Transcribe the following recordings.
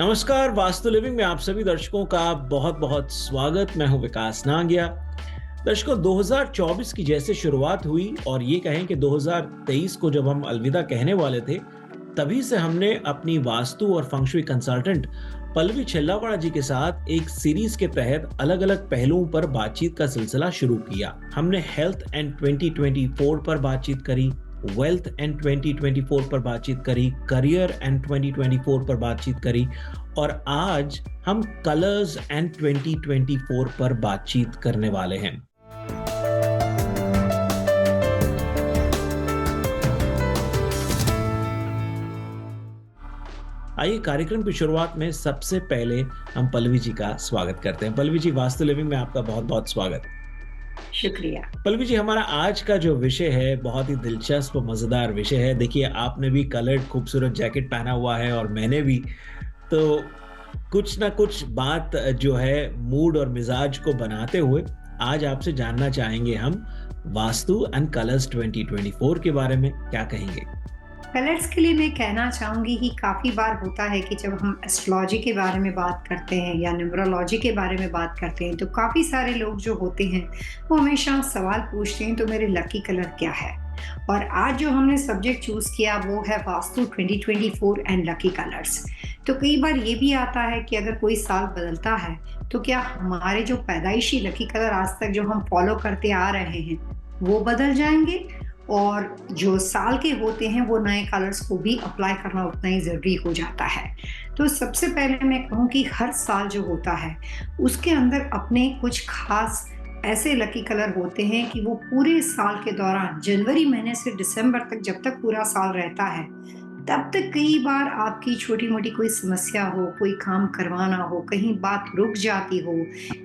नमस्कार, वास्तु लिविंग में आप सभी दर्शकों का बहुत बहुत स्वागत। मैं हूं विकास नांगिया। दर्शकों, 2024 की जैसे शुरुआत हुई और ये कहें कि 2023 को जब हम अलविदा कहने वाले थे, तभी से हमने अपनी वास्तु और फंक्शुई कंसल्टेंट पल्लवी छिल्लावाड़ा जी के साथ एक सीरीज के तहत अलग-अलग पहलुओं पर बातचीत का सिलसिला शुरू किया। हमने हेल्थ एंड 2024 पर बातचीत करी, वेल्थ एंड 2024 पर बातचीत करी, करियर एंड 2024 पर बातचीत करी और आज हम कलर्स एंड 2024 पर बातचीत करने वाले हैं। आइए कार्यक्रम की शुरुआत में सबसे पहले हम पल्लवी जी का स्वागत करते हैं। पल्लवी जी, वास्तु लिविंग में आपका बहुत बहुत स्वागत। शुक्रिया। पल्लवी जी, हमारा आज का जो विषय है बहुत ही दिलचस्प और मजेदार विषय है। देखिए, आपने भी कलर्ड खूबसूरत जैकेट पहना हुआ है और मैंने भी। तो कुछ ना कुछ बात जो है मूड और मिजाज को बनाते हुए आज आपसे जानना चाहेंगे हम वास्तु एंड कलर्स 2024 के बारे में। क्या कहेंगे? कलर्स के लिए मैं कहना चाहूँगी कि काफ़ी बार होता है कि जब हम एस्ट्रोलॉजी के बारे में बात करते हैं या न्यूमरोलॉजी के बारे में बात करते हैं, तो काफ़ी सारे लोग जो होते हैं, वो हमेशा सवाल पूछते हैं, तो मेरे लकी कलर क्या है? और आज जो हमने सब्जेक्ट चूज़ किया वो है वास्तु 2024 एंड लकी कलर्स। तो कई बार ये भी आता है कि अगर कोई साल बदलता है, तो क्या हमारे जो पैदाइशी लकी कलर आज तक जो हम फॉलो करते आ रहे हैं, वो बदल जाएँगे? और जो साल के होते हैं वो नए कलर्स को भी अप्लाई करना उतना ही ज़रूरी हो जाता है। तो सबसे पहले मैं कहूँ कि हर साल जो होता है उसके अंदर अपने कुछ खास ऐसे लकी कलर होते हैं कि वो पूरे साल के दौरान जनवरी महीने से दिसंबर तक जब तक पूरा साल रहता है तब तक कई बार आपकी छोटी-मोटी कोई समस्या हो, कोई काम करवाना हो, कहीं बात रुक जाती हो,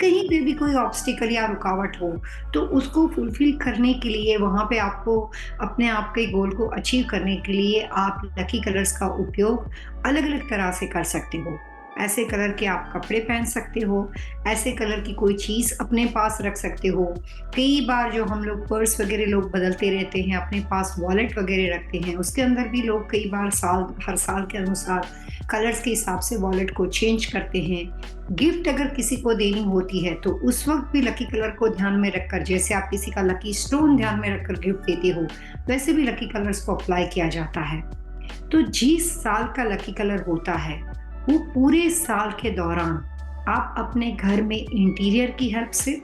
कहीं पे भी कोई ऑब्स्टिकल या रुकावट हो, तो उसको फुलफिल करने के लिए वहाँ पे आपको अपने आप के गोल को अचीव करने के लिए आप लकी कलर्स का उपयोग अलग-अलग तरह से कर सकते हो। ऐसे कलर के आप कपड़े पहन सकते हो, ऐसे कलर की कोई चीज़ अपने पास रख सकते हो। कई बार जो हम लोग पर्स वगैरह लोग बदलते रहते हैं, अपने पास वॉलेट वगैरह रखते हैं, उसके अंदर भी लोग कई बार हर साल के अनुसार कलर्स के हिसाब से वॉलेट को चेंज करते हैं। गिफ्ट अगर किसी को देनी होती है, तो उस वक़्त भी लकी कलर को ध्यान में रखकर, जैसे आप किसी का लकी स्टोन ध्यान में रखकर गिफ्ट देते हो, वैसे भी लकी कलर्स को अप्लाई किया जाता है। तो जिस साल का लकी कलर होता है, वो पूरे साल के दौरान आप अपने घर में इंटीरियर की हेल्प से,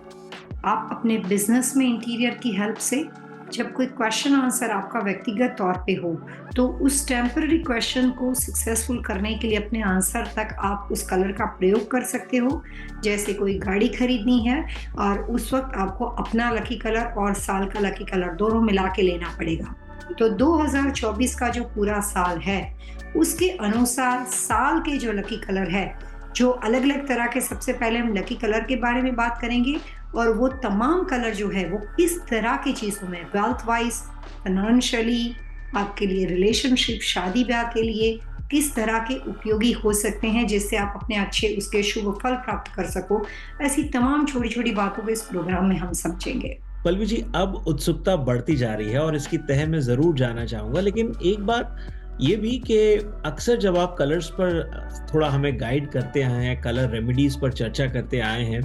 आप अपने बिजनेस में इंटीरियर की हेल्प से, जब कोई क्वेश्चन आंसर आपका व्यक्तिगत तौर पे हो, तो उस टेम्पररी क्वेश्चन को सक्सेसफुल करने के लिए अपने आंसर तक आप उस कलर का प्रयोग कर सकते हो। जैसे कोई गाड़ी खरीदनी है और उस वक्त आपको अपना लकी कलर और साल का लकी कलर दोनों मिला के लेना पड़ेगा। तो 2024 का जो पूरा साल है, उसके अनुसार साल के जो लकी कलर है, जो अलग-अलग तरह के, सबसे पहले हम लकी कलर के बारे में बात करेंगे और वो तमाम कलर जो है वो किस तरह की चीज़ों में वेल्थ वाइज, फाइनेंशियली, आपके लिए रिलेशनशिप, शादी-ब्याह के लिए किस तरह के उपयोगी हो सकते हैं, जिससे आप अपने अच्छे उसके शुभ फल प्राप्त कर सको। ऐसी तमाम छोटी-छोटी बातों को इस प्रोग्राम में हम समझेंगे। पल्लवी जी, अब उत्सुकता बढ़ती जा रही है और इसकी तह मैं ज़रूर जानना चाहूँगा। लेकिन एक बात ये भी कि अक्सर जब आप कलर्स पर थोड़ा हमें गाइड करते आए हैं, कलर रेमेडीज़ पर चर्चा करते आए हैं,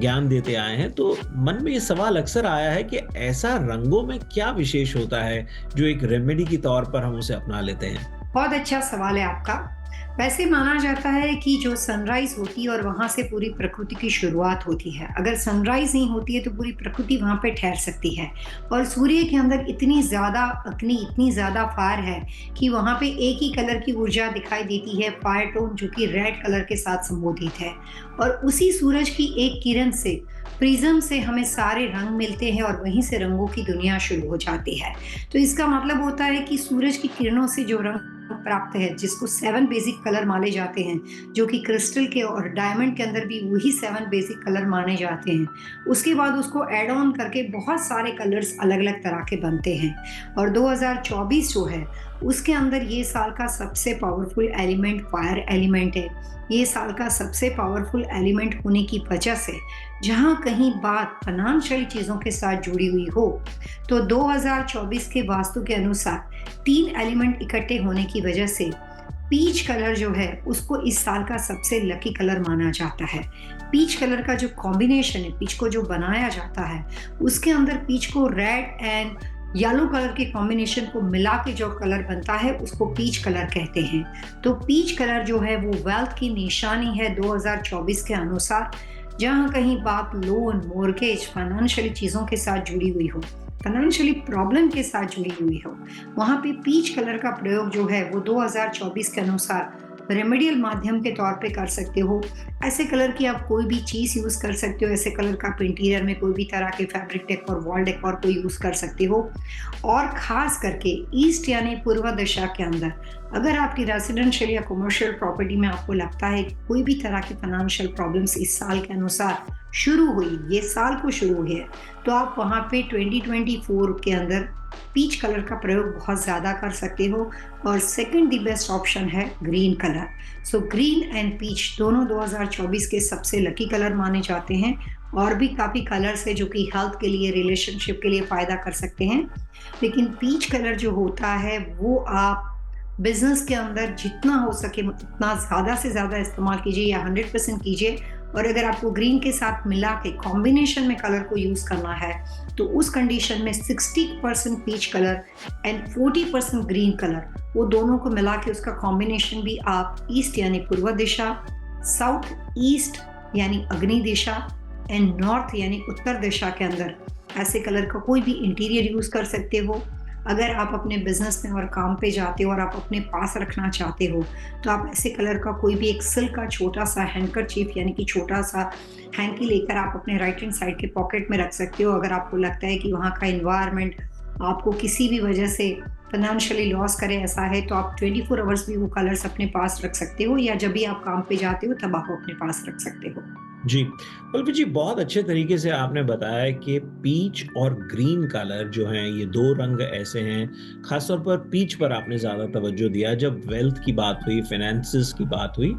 ज्ञान देते आए हैं, तो मन में ये सवाल अक्सर आया है कि ऐसा रंगों में क्या विशेष होता है, जो एक रेमेडी के तौर पर हम उसे अपना लेते हैं? बहुत अच्छा सवाल है आपका। वैसे माना जाता है कि जो सनराइज़ होती है और वहाँ से पूरी प्रकृति की शुरुआत होती है। अगर सनराइज़ नहीं होती है तो पूरी प्रकृति वहाँ पे ठहर सकती है और सूर्य के अंदर इतनी ज़्यादा अग्नि, इतनी ज़्यादा फायर है कि वहाँ पे एक ही कलर की ऊर्जा दिखाई देती है, फायर टोन, जो कि रेड कलर के साथ संबोधित है। और उसी सूरज की एक किरण से, प्रिज्म से हमें सारे रंग मिलते हैं और वहीं से रंगों की दुनिया शुरू हो जाती है। तो इसका मतलब होता है कि सूरज की किरणों से जो रंग प्राप्त है, जिसको 7 बेसिक कलर माने जाते हैं, जो कि क्रिस्टल के और डायमंड के अंदर भी वही 7 बेसिक कलर माने जाते हैं। उसके बाद उसको ऐड ऑन करके बहुत सारे कलर्स अलग-अलग तरह के बनते हैं और 2024 जो है, उसके अंदर ये साल का सबसे पावरफुल एलिमेंट फायर एलिमेंट है। ये साल का सबसे पावरफुल एलिमेंट होने की वजह से जहाँ कहीं बात फाइनेंशियल चीज़ों के साथ जुड़ी हुई हो, तो 2024 के वास्तु के अनुसार 3 एलिमेंट इकट्ठे होने की वजह से पीच कलर जो है उसको इस साल का सबसे लकी कलर माना जाता है। पीच कलर का जो कॉम्बिनेशन है, पीच को जो बनाया जाता है, उसके अंदर पीच को रेड एंड येलो कलर के कॉम्बिनेशन को मिला के जो कलर बनता है उसको पीच कलर कहते हैं। तो पीच कलर जो है वो वेल्थ की निशानी है 2024 के अनुसार। जहां कहीं बात लोन, मॉर्गेज, फाइनेंशियल चीजों के साथ जुड़ी हुई हो, फाइनेंशियली प्रॉब्लम के साथ जुड़ी हुई हो, वहां पे पीच कलर का प्रयोग जो है वो 2024 के अनुसार रेमेडियल माध्यम के तौर पे कर सकते हो। ऐसे कलर की आप कोई भी चीज यूज कर सकते हो। ऐसे कलर का आप इंटीरियर में कोई भी तरह के फैब्रिक डेकोर, वॉल डेकोर को यूज कर सकते हो। और खास करके ईस्ट यानी पूर्व दिशा के अंदर अगर आपकी रेजिडेंशियल या कमर्शियल प्रॉपर्टी में आपको लगता है कि कोई भी तरह की फाइनेंशियल प्रॉब्लम्स इस साल के अनुसार शुरू हुई, ये साल को शुरू हुई है, तो आप वहाँ पे 2024 के अंदर पीच कलर का प्रयोग बहुत ज़्यादा कर सकते हो। और सेकंड दी बेस्ट ऑप्शन है green colour. So green and peach दोनों 2024 के सबसे लकी कलर माने जाते हैं। और भी काफ़ी कलर्स है जो कि हेल्थ के लिए, रिलेशनशिप के लिए फ़ायदा कर सकते हैं, लेकिन पीच कलर जो होता है वो आप बिजनेस के अंदर जितना हो सके उतना ज़्यादा से ज़्यादा इस्तेमाल कीजिए या 100% कीजिए। और अगर आपको ग्रीन के साथ मिला के कॉम्बिनेशन में कलर को यूज़ करना है तो उस कंडीशन में 60% peach colour and 40% green colour, वो दोनों को मिला के उसका कॉम्बिनेशन भी आप ईस्ट यानी पूर्व दिशा, साउथ ईस्ट यानी अग्नि दिशा एंड नॉर्थ यानी उत्तर दिशा के अंदर ऐसे कलर का कोई भी इंटीरियर यूज़ कर सकते हो। अगर आप अपने बिजनेस में और काम पे जाते हो और आप अपने पास रखना चाहते हो तो आप ऐसे कलर का कोई भी एक सिल्क का छोटा सा हैंकरचीफ यानी कि छोटा सा हैंकी लेकर आप अपने राइट हैंड साइड के पॉकेट में रख सकते हो। अगर आपको लगता है कि वहाँ का इन्वायरमेंट आपको किसी भी वजह से फाइनेंशियली लॉस करे ऐसा है, तो आप 24 आवर्स भी वो कलर्स अपने पास रख सकते हो, या जब भी आप काम पे जाते हो तब आप अपने पास रख सकते हो। जी, पल्लवी जी, बहुत अच्छे तरीके से आपने बताया कि पीच और ग्रीन कलर जो हैं ये 2 रंग ऐसे हैं, ख़ास तौर पर पीच पर आपने ज़्यादा तवज्जो दिया जब वेल्थ की बात हुई, फ़ाइनेंसेस की बात हुई,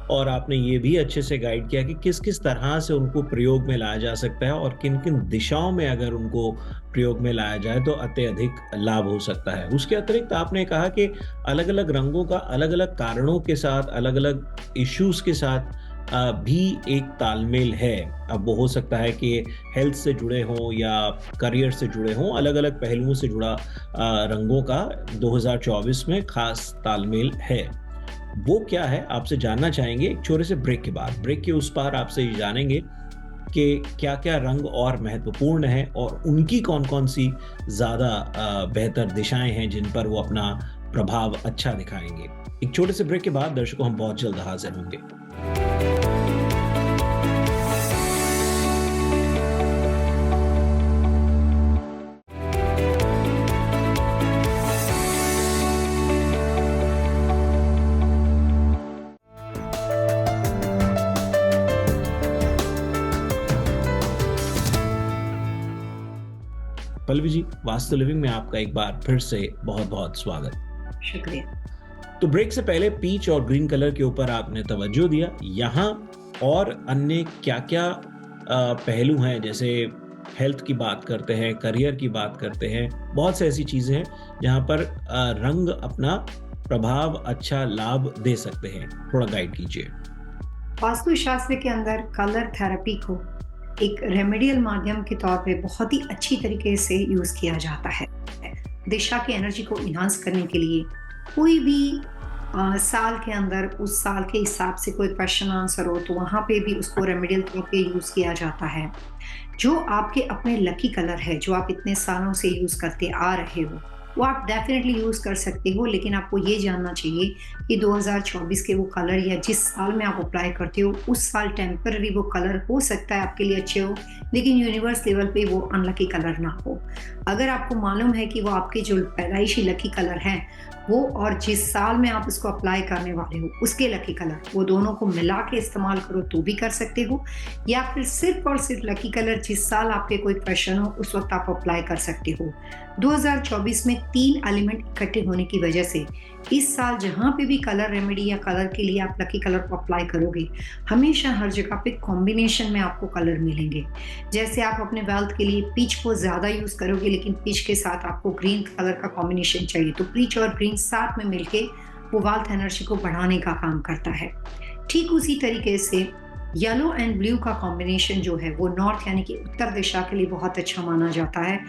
और आपने ये भी अच्छे से गाइड किया कि किस-किस तरह से उनको प्रयोग में लाया जा सकता है और किन-किन दिशाओं में अगर उनको प्रयोग में लाया जाए तो अत्यधिक लाभ हो सकता है। उसके अतिरिक्त आपने कहा कि अलग-अलग रंगों का अलग-अलग कारणों के साथ, अलग-अलग इश्यूज़ के साथ भी एक तालमेल है। अब वो हो सकता है कि हेल्थ से जुड़े हों या करियर से जुड़े हों, अलग-अलग पहलुओं से जुड़ा रंगों का 2024 में खास तालमेल है। वो क्या है आपसे जानना चाहेंगे एक छोटे से ब्रेक के बाद। ब्रेक के उस पार आपसे ये जानेंगे कि क्या-क्या रंग और महत्वपूर्ण हैं और उनकी कौन-कौन सी ज़्यादा बेहतर दिशाएँ हैं जिन पर वो अपना प्रभाव अच्छा दिखाएँगे। एक छोटे से ब्रेक के बाद दर्शकों हम बहुत जल्द हाज़िर होंगे। पल्लवी जी, वास्तु लिविंग में आपका एक बार फिर से बहुत-बहुत स्वागत। शुक्रिया। तो ब्रेक से पहले पीच और ग्रीन कलर के ऊपर आपने तवज्जो दिया। यहाँ और अन्य क्या-क्या पहलू हैं, जैसे हेल्थ की बात करते हैं, करियर की बात करते हैं, बहुत सी ऐसी चीज़ें हैं जहाँ पर रंग अपना प्रभाव, अच्छा लाभ दे सकते हैं। थोड़ा गाइड कीजिए। वास्तु शास्त्र के अंदर कलर थेरेपी को एक रेमेडियल माध्यम के तौर पे बहुत ही अच्छी तरीके से यूज किया जाता है। दिशा की एनर्जी को इन्हांस करने के लिए कोई भी साल के अंदर उस साल के हिसाब से कोई क्वेश्चन आंसर हो तो वहाँ पे भी उसको रेमेडियल तौर पे यूज किया जाता है। जो आपके अपने लकी कलर है, जो आप इतने सालों से यूज करते आ रहे हो, वो आप डेफिनेटली यूज कर सकते हो, लेकिन आपको ये जानना चाहिए कि 2024 के वो कलर या जिस साल में आप अप्लाई करते हो उस साल टेम्पररी वो कलर हो सकता है आपके लिए अच्छे हो, लेकिन यूनिवर्स लेवल पे वो अनलकी कलर ना हो। अगर आपको मालूम है कि वो आपके जो पैदाइशी लकी कलर हैं वो और जिस साल में आप उसको अप्लाई करने वाले हो उसके लकी कलर, वो दोनों को मिला के इस्तेमाल करो तो भी कर सकते हो, या फिर सिर्फ और सिर्फ लकी कलर जिस साल आपके कोई क्वेश्चन हो उस वक्त आप अप्लाई कर सकते हो। 2024 में 3 एलिमेंट इकट्ठे होने की वजह से इस साल जहाँ पे भी कलर रेमेडी या कलर के लिए आप लकी कलर को अप्लाई करोगे, हमेशा हर जगह पे कॉम्बिनेशन में आपको कलर मिलेंगे। जैसे आप अपने वेल्थ के लिए पीच को ज़्यादा यूज़ करोगे, लेकिन पीच के साथ आपको ग्रीन कलर का कॉम्बिनेशन चाहिए, तो पीच और ग्रीन साथ में मिलके वो वेल्थ एनर्जी को बढ़ाने का काम करता है। ठीक उसी तरीके से येलो एंड ब्लू का कॉम्बिनेशन जो है वो नॉर्थ यानी कि उत्तर दिशा के लिए बहुत अच्छा माना जाता है।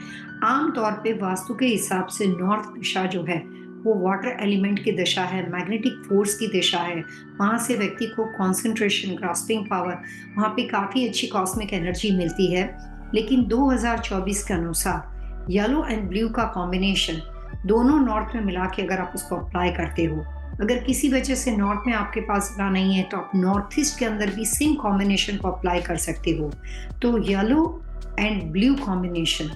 आमतौर पे वास्तु के हिसाब से नॉर्थ दिशा जो है वो वाटर एलिमेंट की दिशा है, मैग्नेटिक फोर्स की दिशा है। वहाँ से व्यक्ति को कंसंट्रेशन, ग्रास्पिंग पावर, वहाँ पे काफ़ी अच्छी कॉस्मिक एनर्जी मिलती है। लेकिन 2024 के अनुसार येलो एंड ब्लू का कॉम्बिनेशन दोनों नॉर्थ में मिला के अगर आप उसको अप्लाई करते हो, अगर किसी वजह से नॉर्थ में आपके पास जगह नहीं है तो आप नॉर्थ ईस्ट के अंदर भी सेम कॉम्बिनेशन को अप्लाई कर सकते हो। तो yellow and blue combination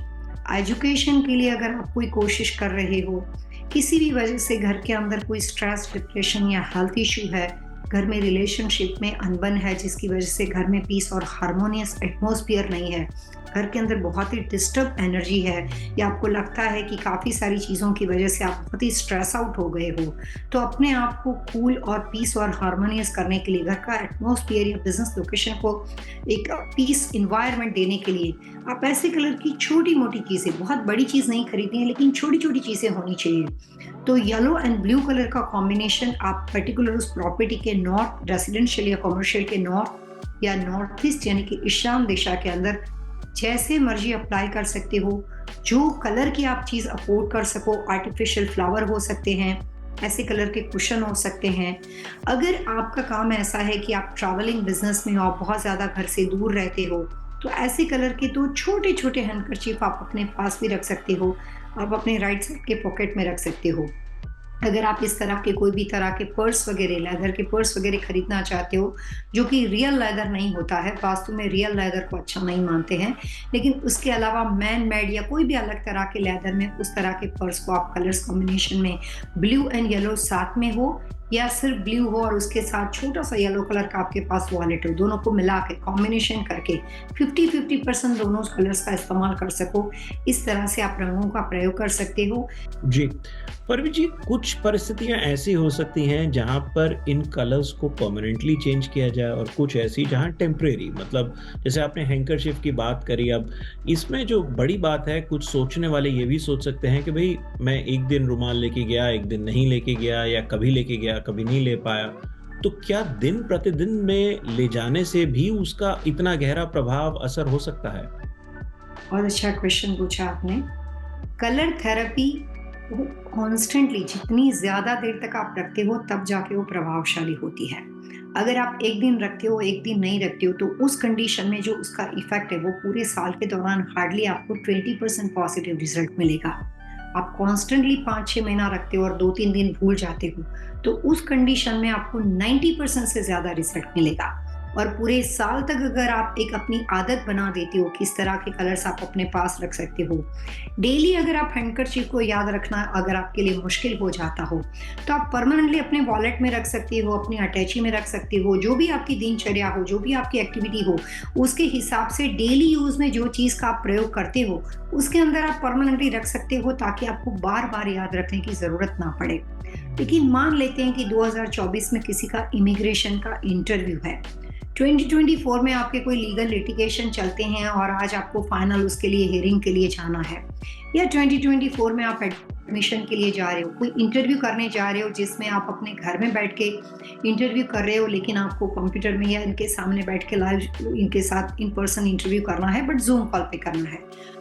education के लिए अगर आप कोई कोशिश कर रहे हो, किसी भी वजह से घर के अंदर कोई स्ट्रेस, डिप्रेशन या हेल्थ इशू है, घर में रिलेशनशिप में अनबन है जिसकी वजह से घर में पीस और हार्मोनियस एटमॉस्फेयर नहीं है, घर के अंदर बहुत ही डिस्टर्ब एनर्जी है, या आपको लगता है कि काफ़ी सारी चीज़ों की वजह से आप बहुत ही स्ट्रेस आउट हो गए हो, तो अपने आप को कूल और पीस और हार्मोनियस करने के लिए, घर का एटमॉस्फेयर या बिजनेस लोकेशन को एक पीस इन्वायरमेंट देने के लिए आप ऐसे कलर की छोटी मोटी चीज़ें, बहुत बड़ी चीज़ नहीं खरीदनी है लेकिन छोटी छोटी चीज़ें होनी चाहिए। तो येलो एंड ब्लू कलर का कॉम्बिनेशन आप पर्टिकुलर उस प्रॉपर्टी के नॉर्थ, रेसिडेंशियल या कमर्शियल के नॉर्थ या नॉर्थ ईस्ट यानी कि ईशान दिशा के अंदर जैसे मर्जी अप्लाई कर सकते हो। जो कलर की आप चीज़ अफोर्ड कर सको, आर्टिफिशियल फ्लावर हो सकते हैं, ऐसे कलर के कुशन हो सकते हैं। अगर आपका काम ऐसा है कि आप ट्रैवलिंग बिजनेस में हो, आप बहुत ज़्यादा घर से दूर रहते हो, तो ऐसे कलर के तो छोटे छोटे हैंडकरचीफ आप अपने पास भी रख सकते हो, आप अपने राइट साइड के पॉकेट में रख सकते हो। अगर आप इस तरह के कोई भी तरह के पर्स वगैरह, लेदर के पर्स वगैरह खरीदना चाहते हो, जो कि रियल लेदर नहीं होता है, वास्तु में रियल लेदर को अच्छा नहीं मानते हैं, लेकिन उसके अलावा मैन मेड या कोई भी अलग तरह के लेदर में उस तरह के पर्स को आप कलर्स कॉम्बिनेशन में ब्लू एंड येलो साथ में हो, या सिर्फ ब्लू हो और उसके साथ छोटा सा येलो कलर का आपके पास वॉलेट हो, दोनों को मिला के कॉम्बिनेशन करके 50-50% दोनों कलर्स का इस्तेमाल कर सको, इस तरह से आप रंगों का प्रयोग कर सकते हो। जी, परवीन जी, कुछ परिस्थितियां ऐसी हो सकती हैं जहां पर इन कलर्स को परमानेंटली चेंज किया जाए और कुछ ऐसी जहां टेम्परेरी, मतलब जैसे आपने हैंकरशिफ की बात करी। अब इसमें जो बड़ी बात है, कुछ सोचने वाले ये भी सोच सकते हैं कि भाई मैं एक दिन रुमाल लेके गया, एक दिन नहीं लेके गया, या कभी लेके गया कभी नहीं ले पाया, तो क्या दिन प्रतिदिन में ले जाने से भी उसका इतना गहरा प्रभाव, असर हो सकता है? बहुत अच्छा क्वेश्चन पूछा आपने। कलर थेरेपी वो कॉन्स्टेंटली जितनी ज़्यादा देर तक आप रखते हो तब जाके वो प्रभावशाली होती है। अगर आप एक दिन रखते हो, एक दिन नहीं रखते हो, तो उस कंडीशन में जो उसका इफेक्ट है वो पूरे साल के दौरान हार्डली आपको 20% पॉजिटिव रिजल्ट मिलेगा। आप कॉन्स्टेंटली 5-6 महीना रखते हो और 2-3 दिन भूल जाते हो, तो उस कंडीशन में आपको 90% से ज़्यादा रिजल्ट मिलेगा। और पूरे साल तक अगर आप एक अपनी आदत बना देते हो किस तरह के कलर्स आप अपने पास रख सकते हो, डेली अगर आप हैंडकरचीफ को याद रखना अगर आपके लिए मुश्किल हो जाता हो, तो आप परमानेंटली अपने वॉलेट में रख सकते हो, अपनी अटैची में रख सकते हो। जो भी आपकी दिनचर्या हो, जो भी आपकी एक्टिविटी हो, उसके हिसाब से डेली यूज में जो चीज़ का आप प्रयोग करते हो उसके अंदर आप परमानेंटली रख सकते हो, ताकि आपको बार बार याद रखने की ज़रूरत ना पड़े। लेकिन मान लेते हैं कि 2024 में किसी का इमिग्रेशन का इंटरव्यू है, 2024 में आपके कोई लीगल लिटिगेशन चलते हैं और आज आपको फाइनल उसके लिए हियरिंग के लिए जाना है, या 2024 में आप एडमिशन के लिए जा रहे हो, कोई इंटरव्यू करने जा रहे हो जिसमें आप अपने घर में बैठ के इंटरव्यू कर रहे हो, लेकिन आपको कंप्यूटर में या इनके सामने बैठ के लाइव इनके साथ इन पर्सन इंटरव्यू करना है, बट जूम कॉल पे करना है।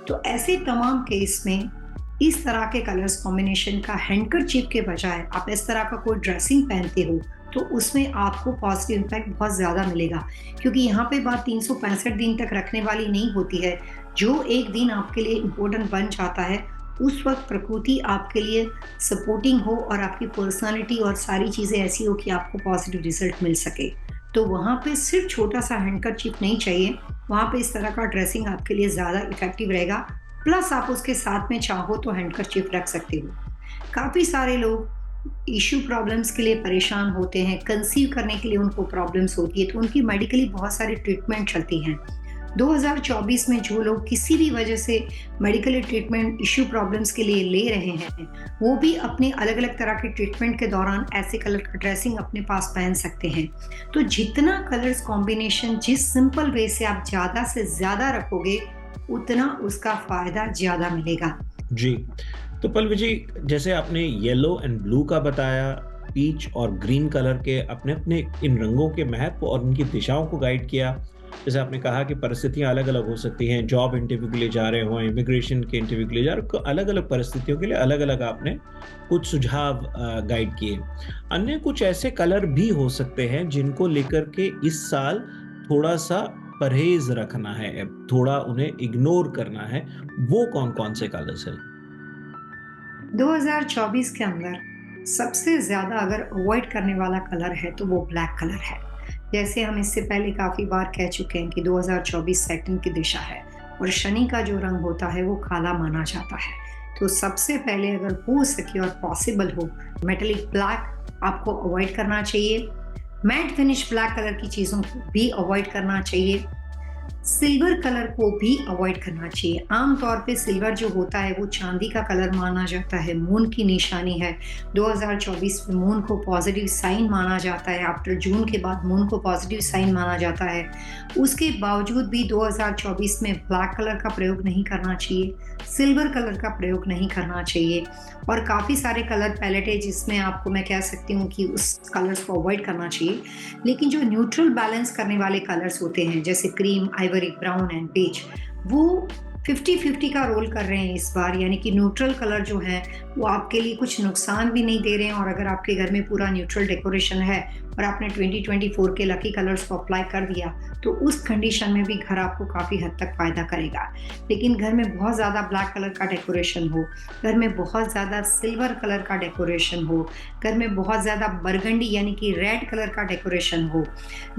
तो ऐसे तमाम केस में इस तरह के कलर्स कॉम्बिनेशन का हैंडकरचीफ के बजाय आप इस तरह का कोई ड्रेसिंग पहनते हो, तो उसमें आपको पॉजिटिव इम्पैक्ट बहुत ज़्यादा मिलेगा। क्योंकि यहाँ पे बात 365 दिन तक रखने वाली नहीं होती है। जो एक दिन आपके लिए इम्पोर्टेंट बन जाता है, उस वक्त प्रकृति आपके लिए सपोर्टिंग हो और आपकी पर्सनालिटी और सारी चीज़ें ऐसी हो कि आपको पॉजिटिव रिजल्ट मिल सके, तो वहाँ पे सिर्फ छोटा सा हैंडकरचीफ नहीं चाहिए, वहाँ पे इस तरह का ड्रेसिंग आपके लिए ज़्यादा इफेक्टिव रहेगा। प्लस आप उसके साथ में चाहो तो हैंडकरचीफ रख सकते हो। काफ़ी सारे लोग इश्यू प्रॉब्लम्स के लिए परेशान होते हैं, कंसीव करने के लिए उनको प्रॉब्लम्स होती है, तो उनकी मेडिकली बहुत सारी ट्रीटमेंट चलती हैं। 2024 में जो लोग किसी भी वजह से मेडिकली ट्रीटमेंट इश्यू प्रॉब्लम्स के लिए ले रहे हैं, वो भी अपने अलग अलग तरह के ट्रीटमेंट के दौरान ऐसे कलर का ड्रेसिंग अपने पास पहन सकते हैं। तो जितना कलर्स कॉम्बिनेशन जिस सिंपल वे से आप ज़्यादा से ज़्यादा रखोगे, उतना उसका फ़ायदा ज़्यादा मिलेगा। जी, तो पल्लवी जी, जैसे आपने येलो एंड ब्लू का बताया, पीच और ग्रीन कलर के अपने-अपने इन रंगों के महत्व और उनकी दिशाओं को गाइड किया। जैसे आपने कहा कि परिस्थितियाँ अलग-अलग हो सकती हैं, जॉब इंटरव्यू के लिए जा रहे हो, इमिग्रेशन के इंटरव्यू के लिए जा रहे हो, अलग-अलग परिस्थितियों के लिए अलग-अलग आपने कुछ सुझाव गाइड किए। अन्य कुछ ऐसे कलर भी हो सकते हैं जिनको लेकर के इस साल थोड़ा-सा परहेज़ रखना है, थोड़ा उन्हें इग्नोर करना है, वो कौन-कौन से कलर्स हैं? 2024 के अंदर सबसे ज़्यादा अगर अवॉइड करने वाला कलर है तो वो ब्लैक कलर है। जैसे हम इससे पहले काफ़ी बार कह चुके हैं कि 2024 सैटर्न की दिशा है और शनि का जो रंग होता है वो काला माना जाता है। तो सबसे पहले अगर हो सके और पॉसिबल हो, मेटालिक ब्लैक आपको अवॉइड करना चाहिए। मैट फिनिश ब्लैक कलर की चीज़ों को भी अवॉइड करना चाहिए। सिल्वर कलर को भी अवॉइड करना चाहिए। आमतौर पे सिल्वर जो होता है वो चांदी का कलर माना जाता है, मून की निशानी है। 2024 में मून को पॉजिटिव साइन माना जाता है। आफ्टर जून के बाद मून को पॉजिटिव साइन माना जाता है। उसके बावजूद भी 2024 में ब्लैक कलर का प्रयोग नहीं करना चाहिए, सिल्वर कलर का प्रयोग नहीं करना चाहिए और काफ़ी सारे कलर पैलेट है जिसमें आपको मैं कह सकती हूँ कि उस कलर्स को अवॉइड करना चाहिए। लेकिन जो न्यूट्रल बैलेंस करने वाले कलर्स होते हैं जैसे cream, ivory, brown and beige, वो 50-50 का रोल कर रहे हैं इस बार, यानी कि न्यूट्रल कलर जो है वो आपके लिए कुछ नुकसान भी नहीं दे रहे हैं। और अगर आपके घर में पूरा न्यूट्रल डेकोरेशन है और आपने 2024 के लकी कलर्स को अप्लाई कर दिया तो उस कंडीशन में भी घर आपको काफ़ी हद तक फ़ायदा करेगा। लेकिन घर में बहुत ज़्यादा ब्लैक कलर का डेकोरेशन हो, घर में बहुत ज़्यादा सिल्वर कलर का डेकोरेशन हो, घर में बहुत ज़्यादा बरगंडी यानी कि रेड कलर का डेकोरेशन हो,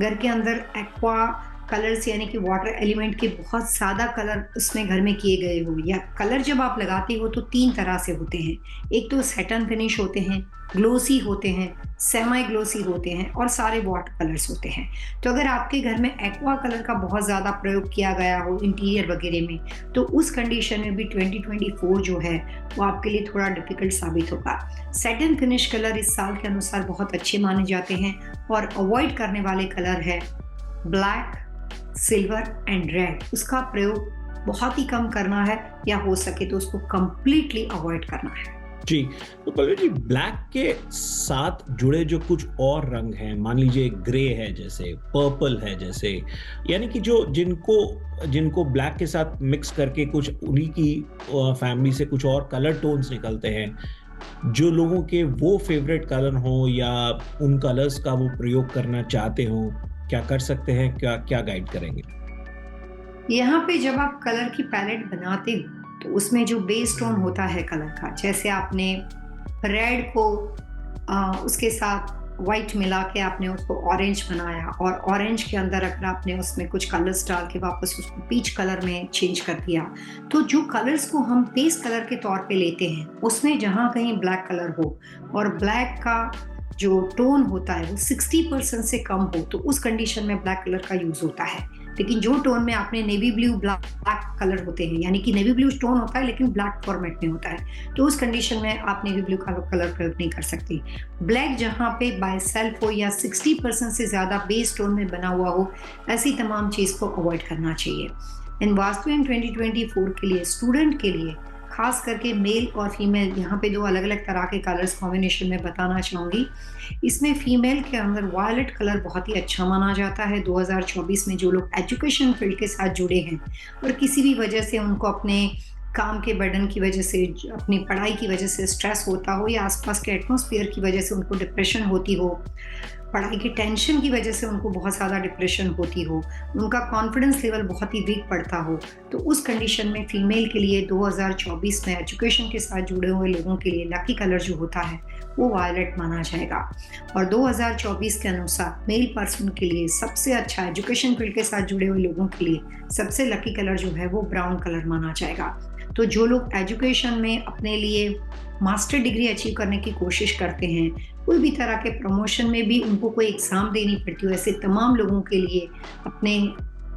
घर के अंदर एक्वा कलर्स यानी कि वाटर एलिमेंट के बहुत सादा कलर उसमें घर में किए गए हो, या कलर जब आप लगाते हो तो 3 तरह से होते हैं। एक तो सैटन फिनिश होते हैं, ग्लोसी होते हैं, सेमी ग्लोसी होते हैं और सारे वाटर कलर्स होते हैं। तो अगर आपके घर में एक्वा कलर का बहुत ज़्यादा प्रयोग किया गया हो इंटीरियर वगैरह में, तो उस कंडीशन में भी 2024 जो है वो आपके लिए थोड़ा डिफिकल्ट साबित होगा। सैटन फिनिश कलर इस साल के अनुसार बहुत अच्छे माने जाते हैं और अवॉइड करने वाले कलर है ब्लैक, सिल्वर एंड रेड। उसका प्रयोग बहुत ही कम करना है या हो सके तो उसको कंप्लीटली अवॉइड करना है। जी, तो पल्लवी जी, ब्लैक के साथ जुड़े जो कुछ और रंग हैं, मान लीजिए ग्रे है, जैसे पर्पल है, जैसे यानी कि जो जिनको ब्लैक के साथ मिक्स करके कुछ उन्हीं की फैमिली से कुछ और कलर टोन्स निकलते हैं, जो लोगों के वो फेवरेट कलर हो या उन कलर्स का वो प्रयोग करना चाहते हो, क्या कर सकते हैं? क्या गाइड करेंगे? यहाँ पे जब आप कलर की पैलेट बनाते हो तो उसमें जो बेस टोन होता है कलर का, जैसे आपने रेड को उसके साथ वाइट मिला के आपने उसको ऑरेंज बनाया और ऑरेंज के अंदर अगर आपने उसमें कुछ कलर्स डाल के वापस उसको पीच कलर में चेंज कर दिया, तो जो कलर्स को हम बेस कलर के तौर पे लेते हैं उसमें जहाँ कहीं ब्लैक कलर हो और ब्लैक का जो टोन होता है वो 60% से कम हो तो उस कंडीशन में ब्लैक कलर का यूज होता है। लेकिन जो टोन में आपने नेवी ब्लू ब्लैक कलर होते हैं, यानी कि नेवी ब्लू टोन होता है लेकिन ब्लैक फॉर्मेट में होता है, तो उस कंडीशन में आप नेवी ब्लू का कलर प्रयोग नहीं कर सकते। ब्लैक जहाँ पे बाय सेल्फ हो या 60% से ज़्यादा बेस टोन में बना हुआ हो, ऐसी तमाम चीज़ को अवॉइड करना चाहिए। इन वास्तु इन 2024 के लिए स्टूडेंट के लिए खास करके मेल और फीमेल, यहाँ पे 2 अलग अलग तरह के कलर्स कॉम्बिनेशन में बताना चाहूँगी। इसमें फीमेल के अंदर वायलेट कलर बहुत ही अच्छा माना जाता है। 2024 में जो लोग एजुकेशन फील्ड के साथ जुड़े हैं और किसी भी वजह से उनको अपने काम के बर्डन की वजह से, अपनी पढ़ाई की वजह से स्ट्रेस होता हो या आसपास के एटमॉस्फेयर की वजह से उनको डिप्रेशन होती हो, पढ़ाई के टेंशन की वजह से उनको बहुत ज़्यादा डिप्रेशन होती हो, उनका कॉन्फिडेंस लेवल बहुत ही वीक पड़ता हो, तो उस कंडीशन में फीमेल के लिए 2024 में एजुकेशन के साथ जुड़े हुए लोगों के लिए लकी कलर जो होता है वो वायलेट माना जाएगा। और 2024 के अनुसार मेल पर्सन के लिए सबसे अच्छा, एजुकेशन फील्ड के साथ जुड़े हुए लोगों के लिए सबसे लकी कलर जो है वो ब्राउन कलर माना जाएगा। तो जो लोग एजुकेशन में अपने लिए मास्टर डिग्री अचीव करने की कोशिश करते हैं, कोई भी तरह के प्रमोशन में भी उनको कोई एग्ज़ाम देनी पड़ती हो, ऐसे तमाम लोगों के लिए अपने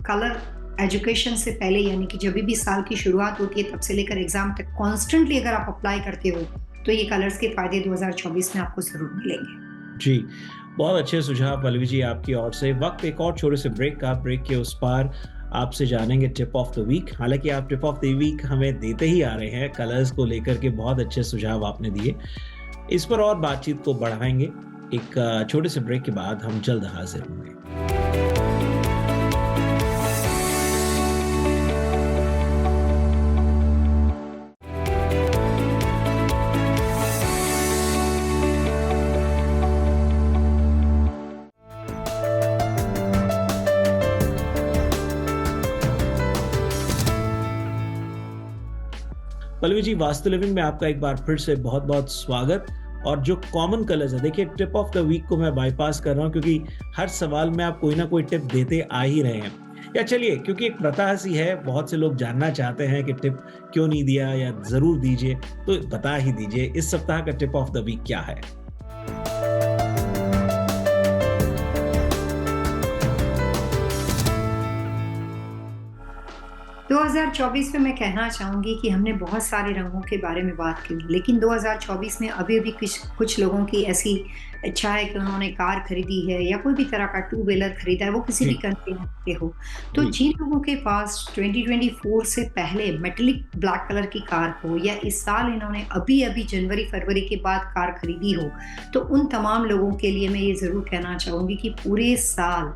कलर एजुकेशन से पहले, यानी कि जब भी साल की शुरुआत होती है तब से लेकर एग्ज़ाम तक कॉन्स्टेंटली अगर आप अप्लाई करते हो तो ये कलर्स के फ़ायदे 2024 में आपको ज़रूर मिलेंगे। जी, बहुत अच्छे सुझाव पल्लवी जी आपकी ओर से। वक्त एक और छोटे से ब्रेक का, ब्रेक के उस पार आपसे जानेंगे टिप ऑफ द वीक। हालांकि आप टिप ऑफ द वीक हमें देते ही आ रहे हैं, कलर्स को लेकर के बहुत अच्छे सुझाव आपने दिए। इस पर और बातचीत को बढ़ाएंगे। एक छोटे से ब्रेक के बाद हम जल्द हाजिर होंगे। पल्लवी जी, वास्तु लिविंग में आपका एक बार फिर से बहुत बहुत स्वागत। और जो कॉमन कलर्स है, देखिए टिप ऑफ द वीक को मैं बाईपास कर रहा हूं क्योंकि हर सवाल में आप कोई ना कोई टिप देते आ ही रहे हैं। या चलिए, क्योंकि एक प्रथा सी है, बहुत से लोग जानना चाहते हैं कि टिप क्यों नहीं दिया या जरूर दीजिए, तो बता ही दीजिए इस सप्ताह का टिप ऑफ द वीक क्या है। 2024 में मैं कहना चाहूँगी कि हमने बहुत सारे रंगों के बारे में बात की, लेकिन 2024 में अभी कुछ लोगों की ऐसी इच्छा है कि उन्होंने कार खरीदी है या कोई भी तरह का टू व्हीलर खरीदा है, वो किसी भी कंट्री के हो। तो जिन लोगों के पास 2024 से पहले मेटेलिक ब्लैक कलर की कार हो या इस साल इन्होंने अभी जनवरी फरवरी के बाद कार खरीदी हो, तो उन तमाम लोगों के लिए मैं ये ज़रूर कहना चाहूँगी कि पूरे साल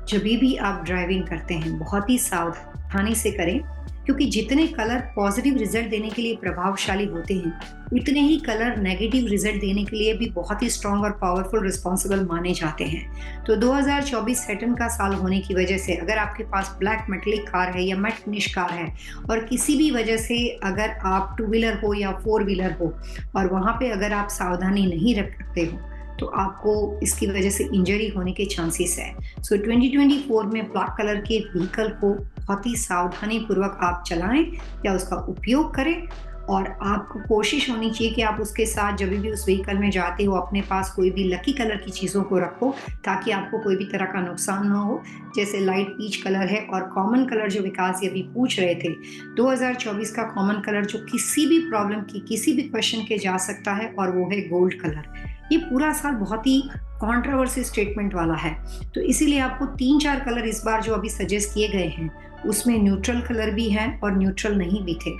जब भी आप ड्राइविंग करते हैं बहुत ही सावधानी से करें, क्योंकि जितने कलर पॉजिटिव रिजल्ट देने के लिए प्रभावशाली होते हैं, उतने ही कलर नेगेटिव रिजल्ट देने के लिए भी बहुत ही स्ट्रॉन्ग और पावरफुल रिस्पॉन्सिबल माने जाते हैं। तो 2024 सैटर्न का साल होने की वजह से अगर आपके पास ब्लैक मेटेलिक कार है या मैट फिनिश कार है और किसी भी वजह से अगर आप टू व्हीलर हो या फोर व्हीलर हो और वहाँ पे अगर आप सावधानी नहीं रखते हो तो आपको इसकी वजह से इंजरी होने के चांसेस है। सो 2024 में ब्लैक कलर के व्हीकल को बहुत ही सावधानी पूर्वक आप चलाएं या उसका उपयोग करें, और आपको कोशिश होनी चाहिए कि आप उसके साथ जब भी उस व्हीकल में जाते हो अपने पास कोई भी लकी कलर की चीज़ों को रखो ताकि आपको कोई भी तरह का नुकसान ना हो। जैसे लाइट पीच कलर है और कॉमन कलर जो विकास ये अभी पूछ रहे थे, 2024 का कॉमन कलर जो किसी भी प्रॉब्लम की किसी भी क्वेश्चन के जा सकता है और वो है गोल्ड कलर। ये पूरा साल बहुत ही कंट्रोवर्सी स्टेटमेंट वाला है, तो इसीलिए आपको 3-4 कलर इस बार जो अभी सजेस्ट किए गए हैं उसमें न्यूट्रल कलर भी हैं और न्यूट्रल नहीं भी थे,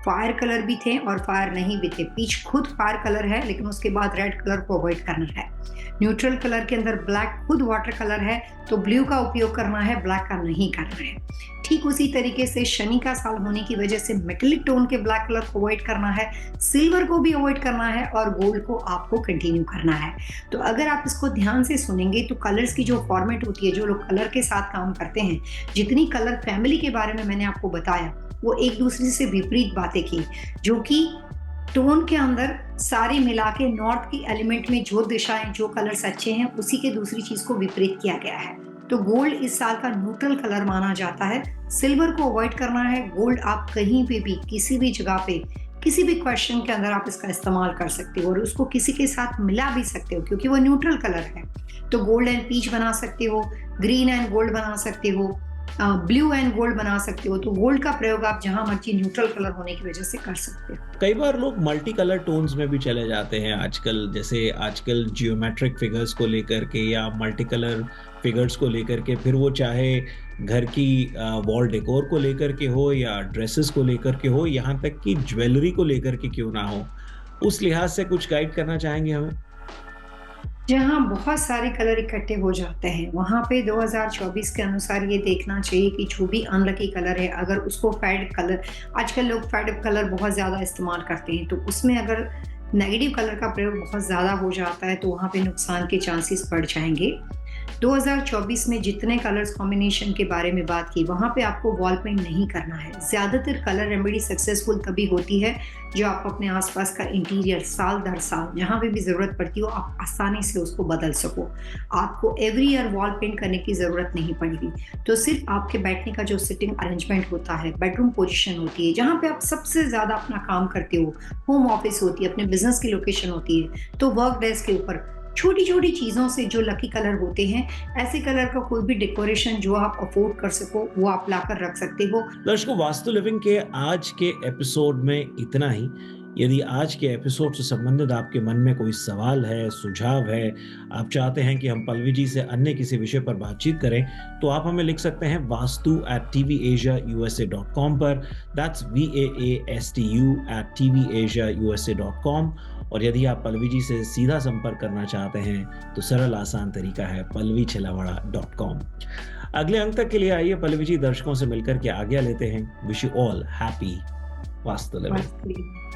फायर कलर भी थे और फायर नहीं भी थे। पीच खुद फायर कलर है लेकिन उसके बाद रेड कलर को अवॉइड करना है। न्यूट्रल कलर के अंदर ब्लैक खुद वाटर कलर है तो ब्लू का उपयोग करना है, ब्लैक का नहीं करना है। ठीक उसी तरीके से शनि का साल होने की वजह से मेटेलिक टोन के ब्लैक कलर को अवॉइड करना है, सिल्वर को भी अवॉइड करना है और गोल्ड को आपको कंटिन्यू करना है। तो अगर आप इसको ध्यान से सुनेंगे तो कलर्स की जो फॉर्मेट होती है, जो लोग कलर के साथ काम करते हैं, जितनी कलर फैमिली के बारे में मैंने आपको बताया वो एक दूसरे से विपरीत बातें की, जो कि टोन के अंदर सारे मिला के नॉर्थ की एलिमेंट में जो दिशाएं जो कलर्स अच्छे हैं उसी के दूसरी चीज को विपरीत किया गया है। तो गोल्ड इस साल का न्यूट्रल कलर माना जाता है, सिल्वर को अवॉइड करना है। गोल्ड आप कहीं पे भी किसी भी जगह पे किसी भी क्वेश्चन के अंदर आप इसका इस्तेमाल कर सकते हो और उसको किसी के साथ मिला भी सकते हो क्योंकि वो न्यूट्रल कलर है। तो गोल्ड एंड पीच बना सकते हो, ग्रीन एंड गोल्ड बना सकते हो, ब्लू एंड गोल्ड बना सकते हो। तो गोल्ड का प्रयोग आप जहां मर्जी न्यूट्रल कलर होने की वजह से कर सकते हो। कई बार लोग मल्टी कलर टोन्स में भी चले जाते हैं आजकल, जैसे आजकल जियोमेट्रिक फिगर्स को लेकर के या मल्टी कलर फिगर्स को लेकर के, फिर वो चाहे घर की वॉल डेकोर को लेकर के हो या ड्रेसेस को लेकर के हो, यहाँ तक कि ज्वेलरी को लेकर के क्यों ना हो, उस लिहाज से कुछ गाइड करना चाहेंगे हमें? जहाँ बहुत सारे कलर इकट्ठे हो जाते हैं वहाँ पे 2024 के अनुसार ये देखना चाहिए कि जो भी अनलकी कलर है अगर उसको फेड कलर, आजकल लोग फेड कलर बहुत ज़्यादा इस्तेमाल करते हैं, तो उसमें अगर नेगेटिव कलर का प्रयोग बहुत ज़्यादा हो जाता है तो वहाँ पे नुकसान के चांसेस बढ़ जाएंगे। 2024 में जितने कलर्स कॉम्बिनेशन के बारे में बात की वहाँ पे आपको वॉल पेंट नहीं करना है। ज़्यादातर कलर रेमेडी सक्सेसफुल तभी होती है जो आप अपने आसपास का इंटीरियर साल दर साल जहाँ पे भी ज़रूरत पड़ती हो आप आसानी से उसको बदल सको। आपको एवरी ईयर वॉल पेंट करने की ज़रूरत नहीं पड़ेगी। तो सिर्फ आपके बैठने का जो सिटिंग अरेंजमेंट होता है, बेडरूम पोजिशन होती है, जहाँ पे आप सबसे ज़्यादा अपना काम करते हो, होम ऑफिस होती है, अपने बिजनेस की लोकेशन होती है, तो वर्क डेस्क के ऊपर छोटी छोटी चीज़ों से जो लकी कलर होते हैं, ऐसे कलर का कोई भी डेकोरेशन जो आप अफोर्ड कर सको वो आप लाकर रख सकते हो। दर्शकों, वास्तु लिविंग के आज के एपिसोड में इतना ही। यदि आज के एपिसोड से संबंधित आपके मन में कोई सवाल है, सुझाव है, आप चाहते हैं कि हम पल्लवी जी से अन्य किसी विषय पर बातचीत करें, तो आप हमें लिख सकते हैं vastu@tvasiausa.com पर। That's VAASTU@tvasiausa.com। और यदि आप पल्लवी जी से सीधा संपर्क करना चाहते हैं तो सरल आसान तरीका है palvichilawada.com। अगले अंक तक के लिए आइए पल्लवी जी दर्शकों से मिलकर के आज्ञा लेते हैं। Wish you all happy vastu living. वास्तविक